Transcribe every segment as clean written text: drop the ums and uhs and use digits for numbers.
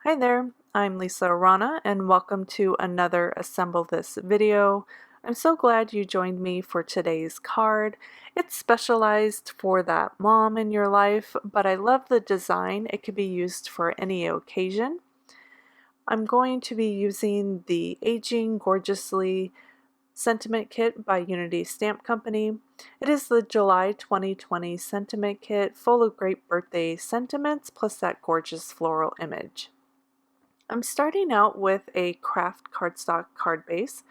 Hi there, I'm Lisa Arana and welcome to another Assemble This video. I'm so glad you joined me for today's card. It's specialized for that mom in your life, but I love the design. It can be used for any occasion. I'm going to be using the Aging Gorgeously Sentiment Kit by Unity Stamp Company. It is the July 2020 Sentiment Kit full of great birthday sentiments plus that gorgeous floral image. I'm starting out with a craft cardstock card base.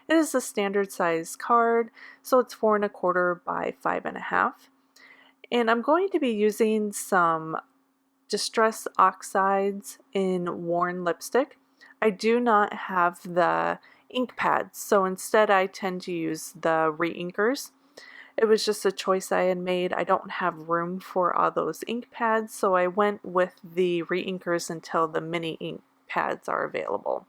It is a standard size card, so it's 4¼ by 5½. And I'm going to be using some Distress Oxides in Worn Lipstick. I do not have the ink pads, so instead I tend to use the re-inkers. It was just a choice I had made. I don't have room for all those ink pads, so I went with the re-inkers until the mini ink pads are available.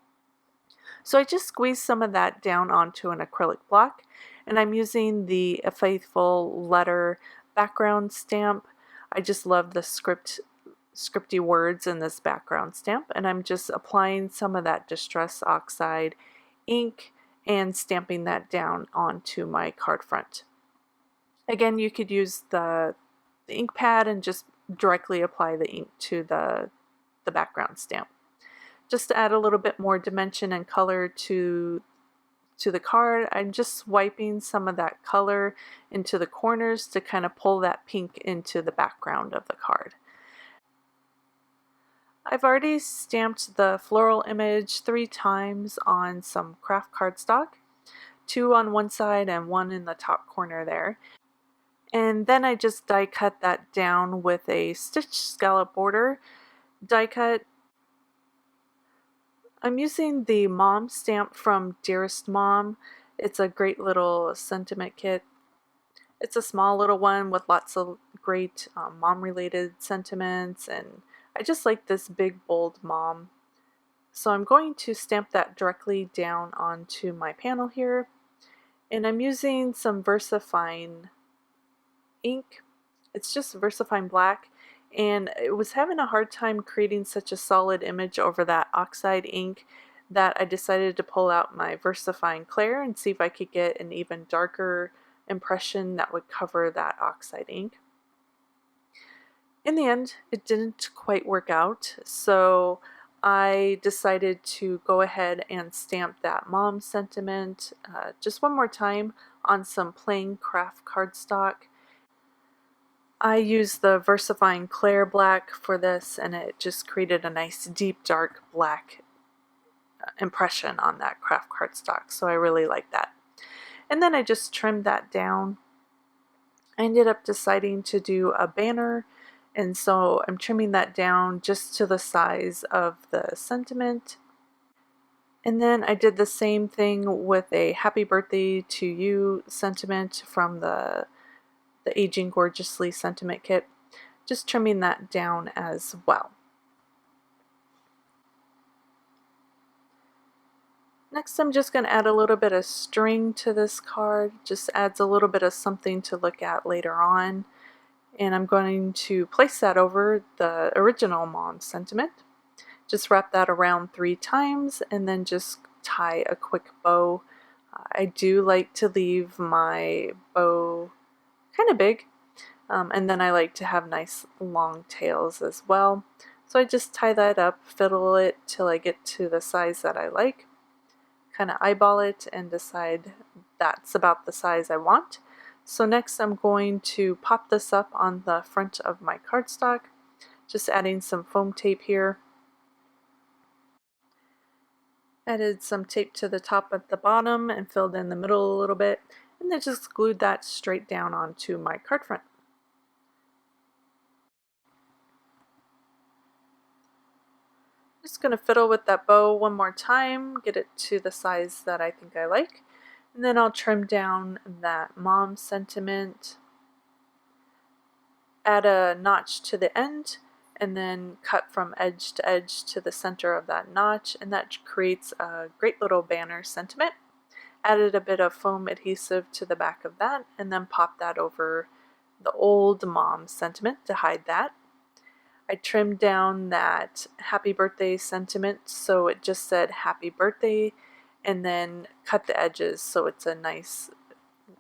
So I just squeezed some of that down onto an acrylic block, and I'm using the A Faithful Letter background stamp. I just love the scripty words in this background stamp, and I'm just applying some of that Distress Oxide ink and stamping that down onto my card front. Again, you could use the ink pad and just directly apply the ink to the background stamp. Just to add a little bit more dimension and color to the card, I'm just swiping some of that color into the corners to kind of pull that pink into the background of the card. I've already stamped the floral image 3 times on some craft cardstock, 2 on one side and 1 in the top corner there. And then I just die cut that down with a stitch scallop border die cut. I'm using the Mom stamp from Dearest Mom. It's a great little sentiment kit. It's a small little one with lots of great mom-related sentiments, and I just like this big, bold mom. So I'm going to stamp that directly down onto my panel here, and I'm using some VersaFine ink. It's just VersaFine Black, and I was having a hard time creating such a solid image over that oxide ink that I decided to pull out my VersaFine Clair and see if I could get an even darker impression that would cover that oxide ink. In the end, it didn't quite work out, so I decided to go ahead and stamp that mom sentiment just one more time on some plain craft cardstock. I used the VersaFine Clair Black for this, and it just created a nice deep dark black impression on that craft cardstock, so I really like that. And then I just trimmed that down. I ended up deciding to do a banner, and so I'm trimming that down just to the size of the sentiment. And then I did the same thing with a Happy Birthday to You sentiment from the Aging Gorgeously Sentiment Kit, just trimming that down as well. Next, I'm just going to add a little bit of string to this card. Just adds a little bit of something to look at later on. And I'm going to place that over the original mom sentiment. Just wrap that around 3 times and then just tie a quick bow. I do like to leave my bow kind of big, and then I like to have nice long tails as well. So I just tie that up, fiddle it till I get to the size that I like, kind of eyeball it and decide that's about the size I want. So next I'm going to pop this up on the front of my cardstock, just adding some foam tape here. Added some tape to the top at the bottom and filled in the middle a little bit, and then just glued that straight down onto my card front. Just going to fiddle with that bow one more time, get it to the size that I think I like, and then I'll trim down that mom sentiment, add a notch to the end, and then cut from edge to edge to the center of that notch, and that creates a great little banner sentiment. Added a bit of foam adhesive to the back of that, and then pop that over the old mom sentiment to hide that. I trimmed down that happy birthday sentiment so it just said happy birthday, and then cut the edges so it's a nice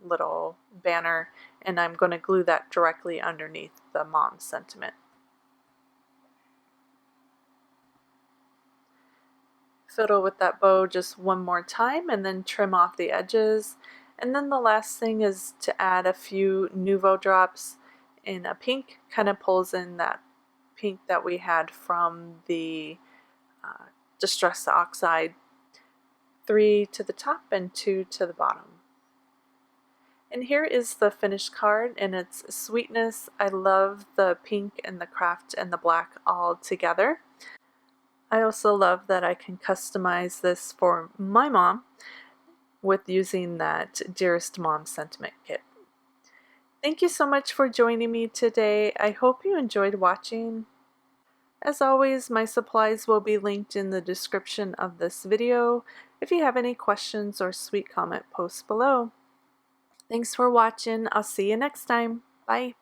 little banner, and I'm going to glue that directly underneath the mom sentiment. Fiddle with that bow just one more time and then trim off the edges. And then the last thing is to add a few Nouveau drops in a pink, kind of pulls in that pink that we had from the Distress Oxide. 3 to the top and 2 to the bottom. And here is the finished card and its sweetness. I love the pink and the craft and the black all together. I also love that I can customize this for my mom with using that Dearest Mom sentiment kit. Thank you so much for joining me today. I hope you enjoyed watching. As always, my supplies will be linked in the description of this video if you have any questions or sweet comment posts below. Thanks for watching. I'll see you next time. Bye.